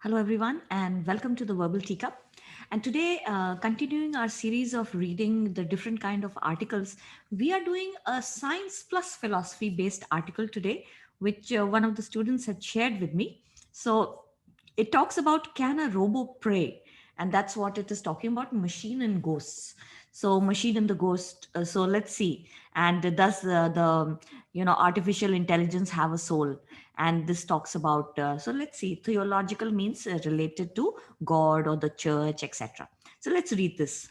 Hello, everyone, and welcome to the Verbal Teacup. And today, continuing our series of reading the different kind of articles, we are doing a science plus philosophy based article today, which one of the students had shared with me. So it talks about, can a robo pray? And that's what it is talking about, machine and ghosts. So machine and the ghost. So let's see. And does the artificial intelligence have a soul? And this talks about, so let's see, theological means related to God or the church, etc. So let's read this.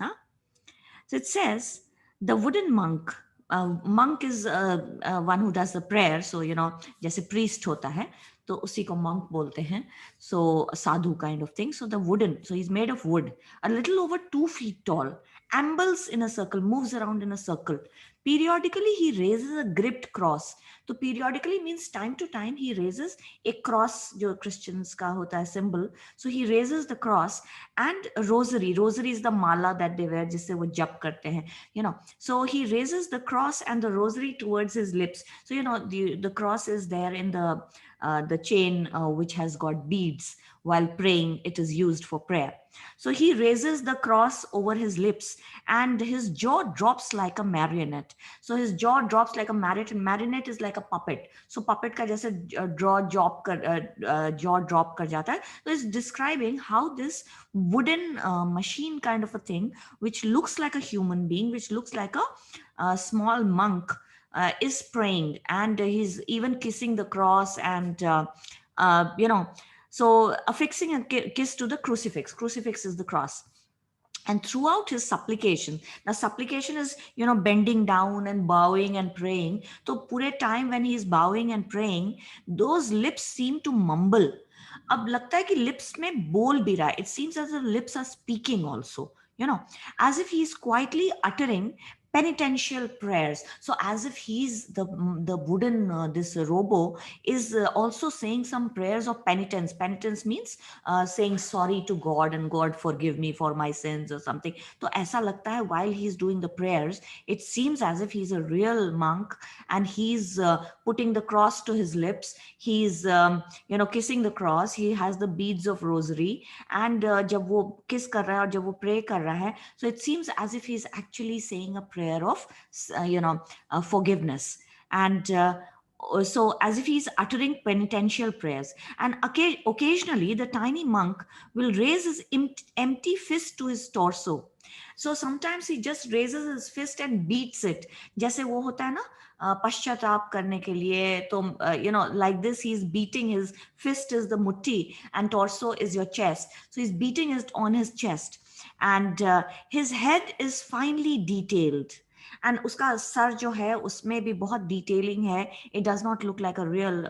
So it says, the wooden monk. Monk is one who does the prayer. So जैसे priest होता है तो उसी को monk बोलते हैं. So a sadhu kind of thing. So the wooden, so he's made of wood, a little over 2 feet tall, ambles in a circle, moves around in a circle. Periodically he raises a gripped cross. So periodically means time to time he raises a cross, जो Christians का होता है symbol. So he raises the cross and rosary is the mala that they wear जिससे वो जप करते हैं, so he raises the cross and the rosary towards his lips. So the cross is there in the chain, which has got beads. While praying, it is used for prayer. So he raises the cross over his lips and his jaw drops like a marionette. So his jaw drops like a marionette, and marionette is like a puppet. So puppet का जैसे jaw drop कर जाता है. So it's describing how this wooden machine kind of a thing, which looks like a human being, which looks like a small monk, is praying, and he's even kissing the cross, and uh, you know so affixing a kiss to the crucifix. Crucifix is the cross. And throughout his supplication, now supplication is bending down and bowing and praying. So pure time when he is bowing and praying, those lips seem to mumble. अब लगता है कि lips में बोल भी रहा है. It seems as if lips are speaking also, as if he is quietly uttering penitential prayers. So as if he's the wooden, this robo is also saying some prayers of penitence. Penitence means saying sorry to God, and God forgive me for my sins or something. तो ऐसा लगता है while he's doing the prayers, it seems as if he's a real monk, and he's putting the cross to his lips. He's kissing the cross. He has the beads of rosary, and जब वो kiss कर रहा है और जब वो pray कर रहा है, so it seems as if he's actually saying a prayer of forgiveness. And so as if he's uttering penitential prayers. And occasionally the tiny monk will raise his empty fist to his torso. So sometimes he just raises his fist and beats it, जैसे वो होता है ना पश्चाताप करने के लिए. तो like this, he's beating. His fist is the mutti and torso is your chest, so he's beating it on his chest. And his head is finely detailed, and उसका सर जो है उसमें भी बहुत डिटेलिंग है. It does not look like a real,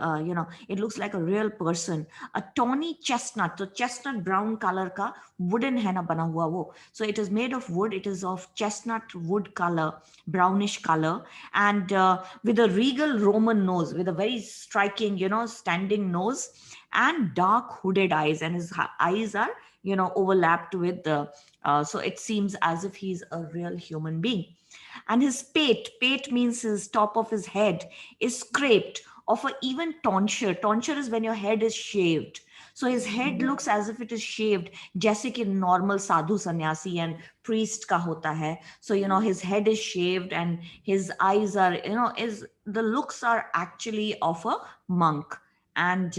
it looks like a real person. A tawny chestnut, तो chestnut brown color का wooden है ना बना हुआ वो. So it is made of wood. It is of chestnut wood color, brownish color, and with a regal Roman nose, with a very striking, standing nose, and dark hooded eyes, and his eyes are overlapped with the so it seems as if he's a real human being. And his pate means his top of his head, is scraped of a even tonsure. Tonsure is when your head is shaved. So his head looks as if it is shaved, जैसे कि normal sadhu sannyasi and priest का होता है. So his head is shaved, and his eyes are, is the looks are actually of a monk. And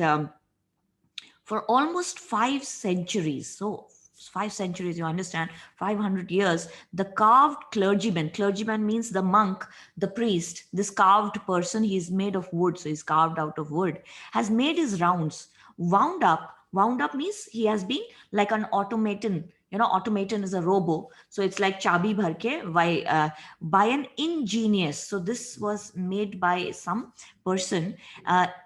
for almost 5 centuries. So 5 centuries, you understand, 500 years, the carved clergyman means the monk, the priest, this carved person, he's made of wood, so he's carved out of wood, has made his rounds, wound up means he has been like an automaton. Automaton is a robo, so it's like chabi bhar ke by an ingenious, so this was made by some person,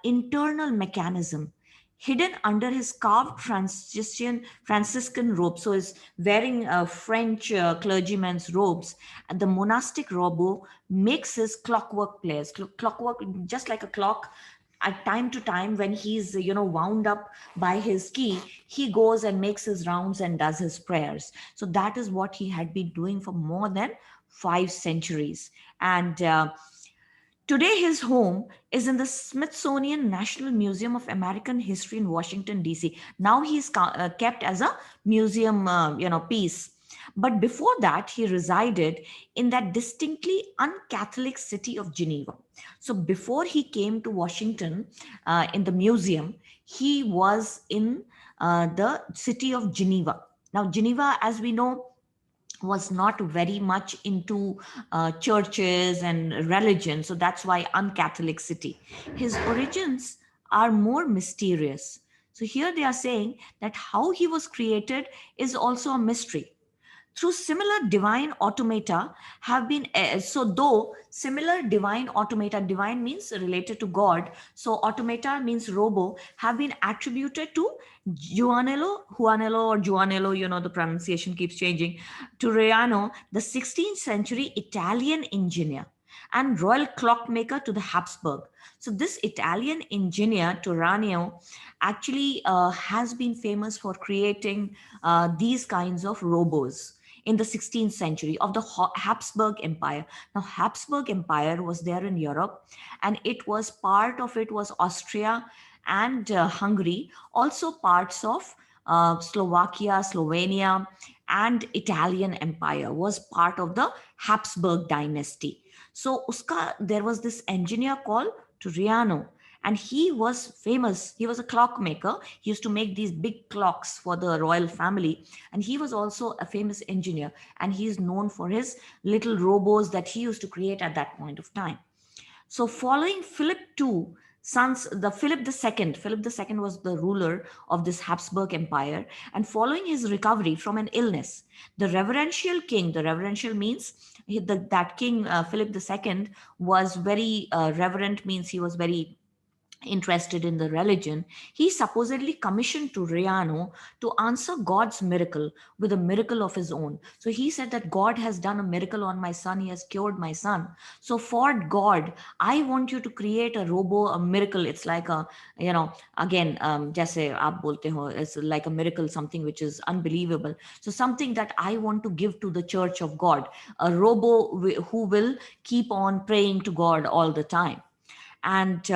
internal mechanism hidden under his carved Franciscan robe. So he's wearing French clergyman's robes. And the monastic robo makes his clockwork players. Clockwork, just like a clock. At time to time, when he's wound up by his key, he goes and makes his rounds and does his prayers. So that is what he had been doing for more than 5 centuries. And Today, his home is in the Smithsonian National Museum of American History in Washington, D.C. Now he's kept as a museum, piece. But before that, he resided in that distinctly un-Catholic city of Geneva. So before he came to Washington in the museum, he was in the city of Geneva. Now, Geneva, as we know, was not very much into churches and religion, so that's why un-Catholic city. His origins are more mysterious. So here they are saying that how he was created is also a mystery. Through similar divine automata have been so though similar divine automata, divine means related to god, so automata means robo, have been attributed to Juanello or Juanello, the pronunciation keeps changing, to Reano, the 16th century Italian engineer and royal clockmaker to the Habsburg. So this Italian engineer Turano actually has been famous for creating these kinds of robos in the 16th century of the Habsburg Empire. Now, Habsburg Empire was there in Europe, and part of it was Austria and Hungary, also parts of Slovakia, Slovenia, and Italian Empire was part of the Habsburg dynasty. So, there was this engineer called Turriano, and he was famous. He was a clockmaker. He used to make these big clocks for the royal family, and he was also a famous engineer, and he is known for his little robos that he used to create at that point of time. So following Philip II, sons the Philip II was the ruler of this Habsburg Empire, and following his recovery from an illness, the reverential means that king Philip II was very reverent, means he was very interested in the religion. He supposedly commissioned to Riano to answer God's miracle with a miracle of his own. So he said that God has done a miracle on my son, he has cured my son. So for God, I want you to create a robo, a miracle. It's like a, again, jaise aap bolte ho, it's like a miracle, something which is unbelievable. So something that I want to give to the church of God, a robo who will keep on praying to God all the time. And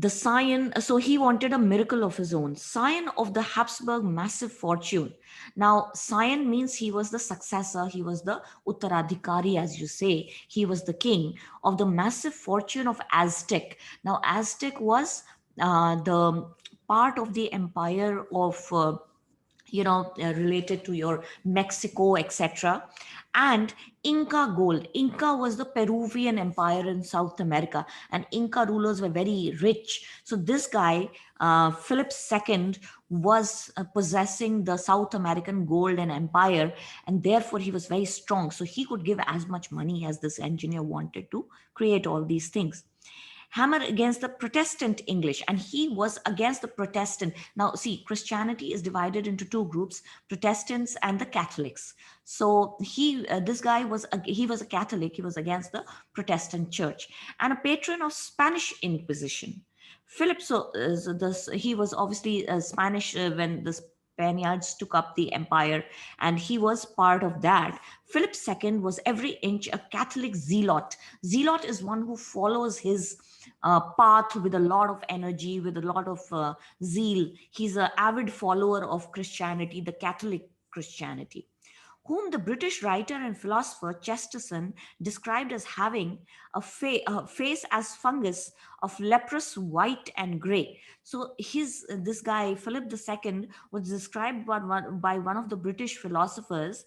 the scion, so he wanted a miracle of his own, scion of the Habsburg massive fortune. Now scion means he was the successor, he was the uttaradhikari, as you say, he was the king of the massive fortune of Aztec. Now Aztec was the part of the empire of related to your Mexico, etc. And Inca gold. Inca was the Peruvian empire in South America, and Inca rulers were very rich. So this guy, Philip II, was possessing the South American gold and empire, and therefore he was very strong. So he could give as much money as this engineer wanted to create all these things. Hammer against the Protestant English, and he was against the Protestant. Now see, Christianity is divided into two groups, Protestants and the Catholics. So this guy was he was a Catholic, he was against the Protestant church, and a patron of Spanish Inquisition. Philip, he was obviously Spanish when the Spaniards took up the empire, and he was part of that. Philip II was every inch a Catholic zealot. Zealot is one who follows his path with a lot of energy, with a lot of zeal. He's an avid follower of Christianity, the Catholic Christianity, whom the British writer and philosopher Chesterton described as having a face as fungus of leprous white and gray. So this guy Philip II was described by one of the British philosophers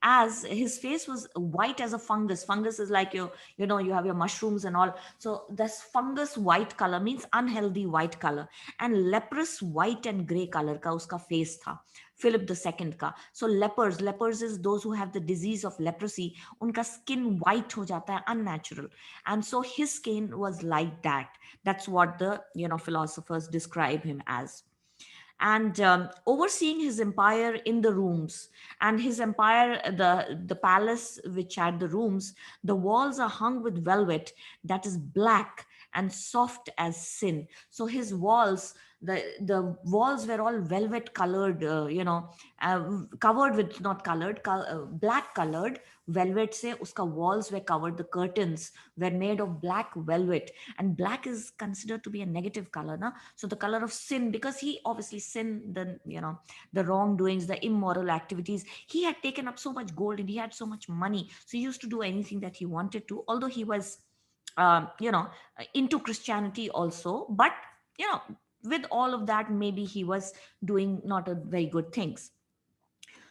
as his face was white as a fungus. Fungus is like you have your mushrooms and all. So this fungus white color means unhealthy white color, and leprous white and gray color ka uska face tha. Philip II का. So lepers is those who have the disease of leprosy. उनका skin white हो जाता है, unnatural. And so his skin was like that. That's what the philosophers describe him as. And overseeing his empire in the rooms, and his empire, the palace which had the rooms, the walls are hung with velvet that is black and soft as sin. So his walls, The walls were all velvet colored, covered with, not colored, black colored velvet se uska walls were covered, the curtains were made of black velvet, and black is considered to be a negative color, na? So the color of sin, because he obviously sinned, the wrongdoings, the immoral activities. He had taken up so much gold and he had so much money, so he used to do anything that he wanted to, although he was um, you know into Christianity also. But you know with all of that, maybe he was doing not a very good things.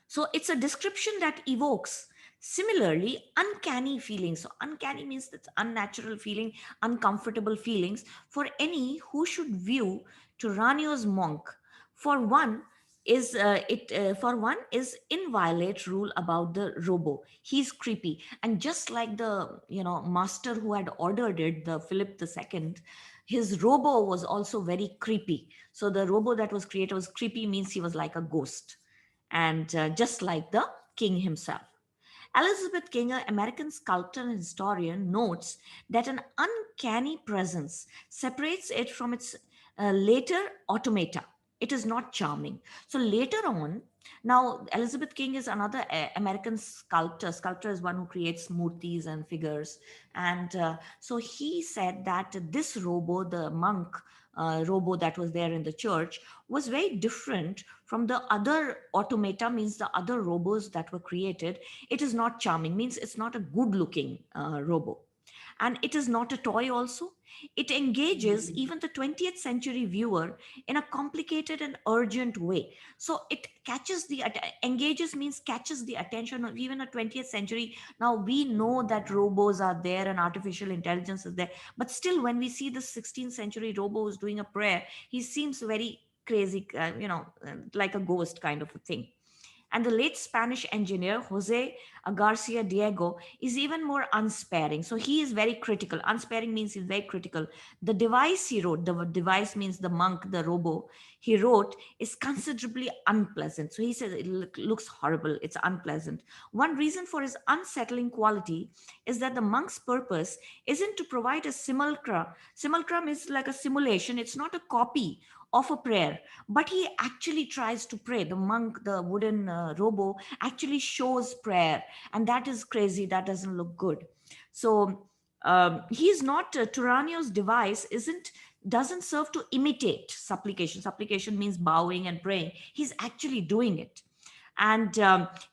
So it's a description that evokes similarly uncanny feelings. So uncanny means that's unnatural feeling, uncomfortable feelings for any who should view Turanio's monk. For one for one is inviolate rule about the robo. He's creepy, and just like the master who had ordered it, the Philip II, his robo was also very creepy. So the robo that was created was creepy, means he was like a ghost, and just like the king himself. Elizabeth King, an American sculptor and historian, notes that an uncanny presence separates it from its later automata. It is not charming. So later on, now Elizabeth King is another American sculptor. Sculptor is one who creates murtis and figures, and so he said that this robo, the monk robo that was there in the church, was very different from the other automata, means the other robos that were created. It is not charming, means it's not a good looking robo, and it is not a toy also. It engages even the 20th century viewer in a complicated and urgent way. So it catches the engages means catches the attention of even a 20th century. Now we know that robos are there and artificial intelligence is there, but still when we see the 16th century robo who's doing a prayer, he seems very crazy, like a ghost kind of a thing. And the late Spanish engineer Jose Garcia Diego is even more unsparing. So he is very critical. Unsparing means he's very critical. The device he wrote, the device means the monk, the robo he wrote, is considerably unpleasant. So he says it looks horrible, it's unpleasant. One reason for his unsettling quality is that the monk's purpose isn't to provide a simulacra. Simulacrum is like a simulation, it's not a copy of a prayer, but he actually tries to pray. The monk, the wooden robo, actually shows prayer, and that is crazy. That doesn't look good. So he's not Turanio's device isn't doesn't serve to imitate supplication. Supplication means bowing and praying. He's actually doing it, and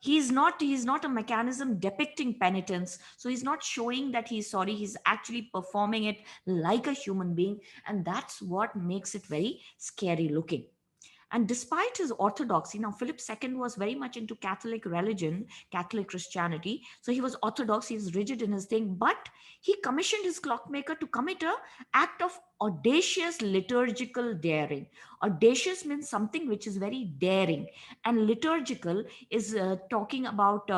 he's not a mechanism depicting penitence. So he's not showing that he's sorry, he's actually performing it like a human being, and that's what makes it very scary looking. And despite his orthodoxy, now Philip II was very much into Catholic religion, Catholic Christianity. So he was orthodox, he's rigid in his thing, but he commissioned his clockmaker to commit a act of audacious liturgical daring. Audacious means something which is very daring, and liturgical is talking about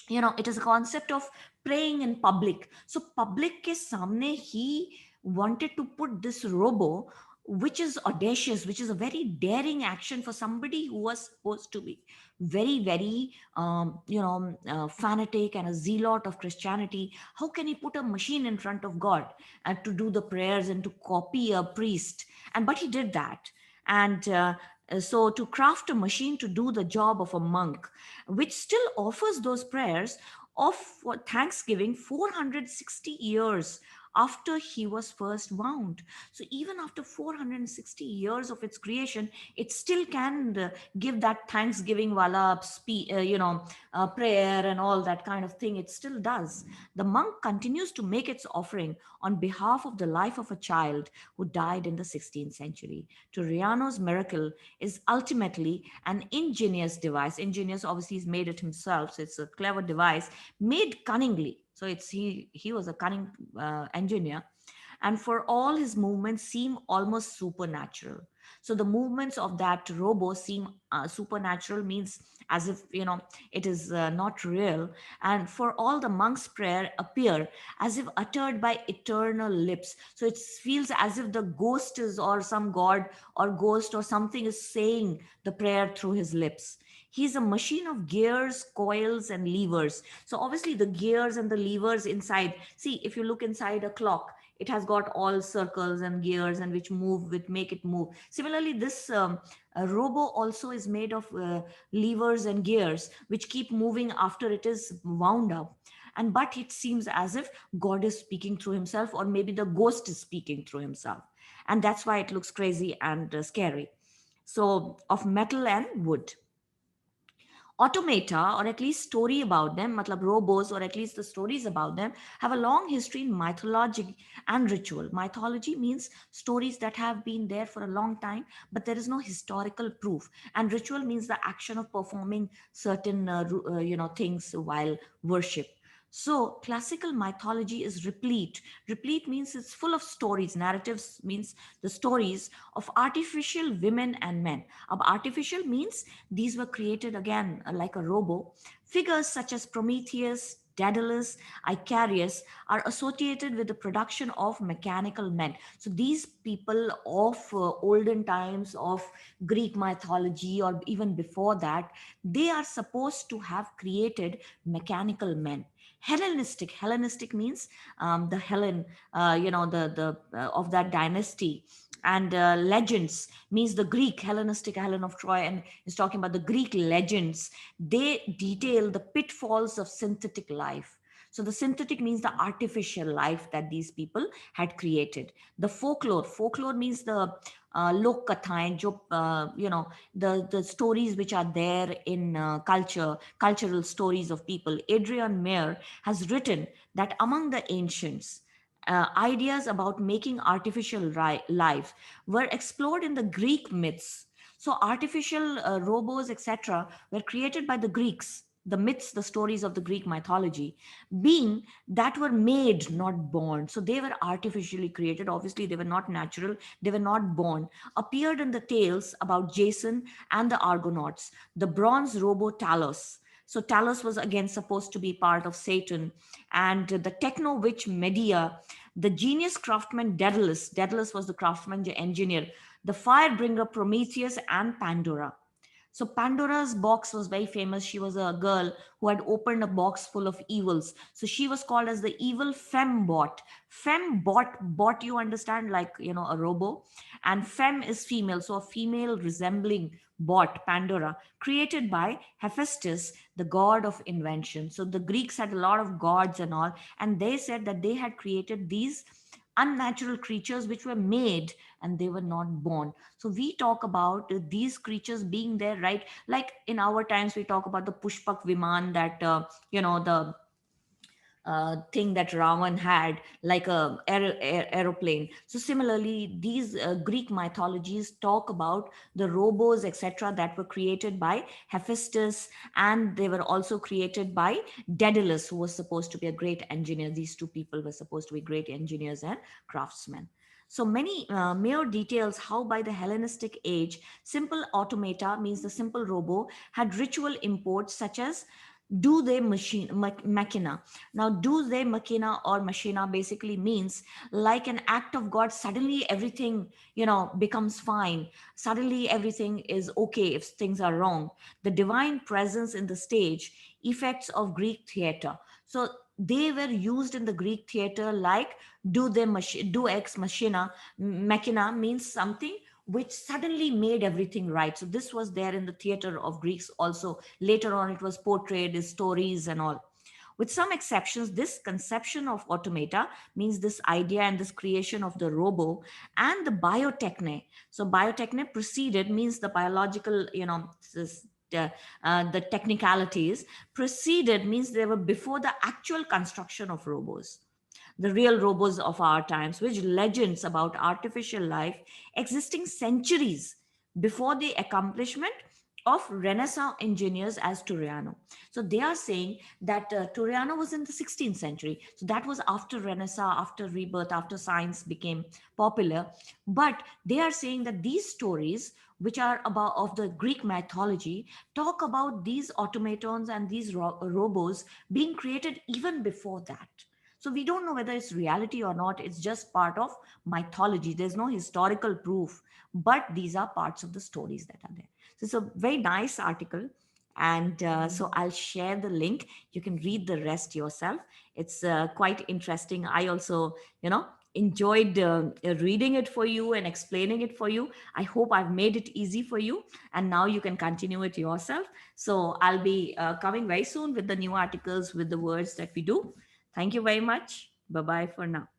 it is a concept of praying in public. So public ke samne he wanted to put this robo, which is audacious, which is a very daring action for somebody who was supposed to be very very fanatic and a zealot of Christianity. How can he put a machine in front of God and to do the prayers and to copy a priest? And but he did that. And so to craft a machine to do the job of a monk, which still offers those prayers of thanksgiving 460 years after he was first wound. So even after 460 years of its creation, it still can give that thanksgiving wala prayer and all that kind of thing. It still does. The monk continues to make its offering on behalf of the life of a child who died in the 16th century. Turriano's miracle is ultimately an ingenious device. Ingenious, obviously, he's made it himself, so it's a clever device made cunningly. So it's he was a cunning engineer, and for all his movements seem almost supernatural. So the movements of that robo seem supernatural, means as if it is not real. And for all the monk's prayer appear as if uttered by eternal lips. So it feels as if the ghost is, or some god or ghost or something is saying the prayer through his lips. He's a machine of gears, coils, and levers. So obviously the gears and the levers inside, see, if you look inside a clock, it has got all circles and gears and which move, which make it move. Similarly, this robo also is made of levers and gears which keep moving after it is wound up. And but it seems as if God is speaking through himself, or maybe the ghost is speaking through himself, and that's why it looks crazy and scary. So of metal and wood. Automata, or at least story about them, matlab robos, or at least the stories about them, have a long history in mythology and ritual. Mythology means stories that have been there for a long time, but there is no historical proof. And ritual means the action of performing certain things while worship. So classical mythology is replete. Replete means it's full of stories. Narratives means the stories of artificial women and men. Artificial means these were created again like a robo. Figures such as Prometheus, Daedalus, Icarius are associated with the production of mechanical men. So these people of olden times, of Greek mythology, or even before that, they are supposed to have created mechanical men. Hellenistic means the Helen, the of that dynasty, and legends means the Greek Hellenistic Helen of Troy, and is talking about the Greek legends. They detail the pitfalls of synthetic life. So the synthetic means the artificial life that these people had created. The folklore means the lok kathaएं, जो the stories which are there in cultural stories of people. Adrian Mayer has written that among the ancients, ideas about making artificial life were explored in the Greek myths. So, artificial robos, etc., were created by the Greeks. The myths, the stories of the Greek mythology, being that were made, not born. So, they were artificially created. Obviously, they were not natural, they were not born. Appeared in the tales about Jason and the Argonauts, the bronze robo Talos. So, Talos was again supposed to be part of Satan, and the techno witch Medea, the genius craftsman Daedalus. Daedalus was the craftsman, the engineer, the firebringer Prometheus, and Pandora. So Pandora's box was very famous. She was a girl who had opened a box full of evils. So she was called as the evil fembot. Fembot, bot, you understand, like, a robo. And fem is female. So a female resembling bot, Pandora, created by Hephaestus, the god of invention. So the Greeks had a lot of gods and all. And they said that they had created these unnatural creatures which were made and they were not born. So we talk about these creatures being there, right? Like in our times, we talk about the Pushpak Viman, that the thing that Ravan had, like a aeroplane. So similarly, these Greek mythologies talk about the robos, etc., that were created by Hephaestus, and they were also created by Daedalus, who was supposed to be a great engineer. These two people were supposed to be great engineers and craftsmen. So many mere details how by the Hellenistic age, simple automata means the simple robo had ritual imports such as do they machina. Now do they machina or machina basically means like an act of God. Suddenly everything becomes fine. Suddenly everything is okay if things are wrong. The divine presence in the stage, effects of Greek theater. So they were used in the Greek theater, like do ex machina means something which suddenly made everything right. So this was there in the theater of Greeks also. Later on, it was portrayed as stories and all. With some exceptions, this conception of automata means this idea and this creation of the robo and the biotechne. So biotechne preceded means the biological, the technicalities. Preceded means they were before the actual construction of robos, the real robots of our times, which legends about artificial life existing centuries before the accomplishment of Renaissance engineers as Turriano. So they are saying that Turriano was in the 16th century. So that was after Renaissance, after rebirth, after science became popular. But they are saying that these stories, which are about of the Greek mythology, talk about these automatons and these robos being created even before that. So we don't know whether it's reality or not. It's just part of mythology. There's no historical proof, but these are parts of the stories that are there. So it's a very nice article. And so I'll share the link. You can read the rest yourself. It's quite interesting. I also, enjoyed reading it for you and explaining it for you. I hope I've made it easy for you, and now you can continue it yourself. So I'll be coming very soon with the new articles with the words that we do. Thank you very much. Bye bye for now.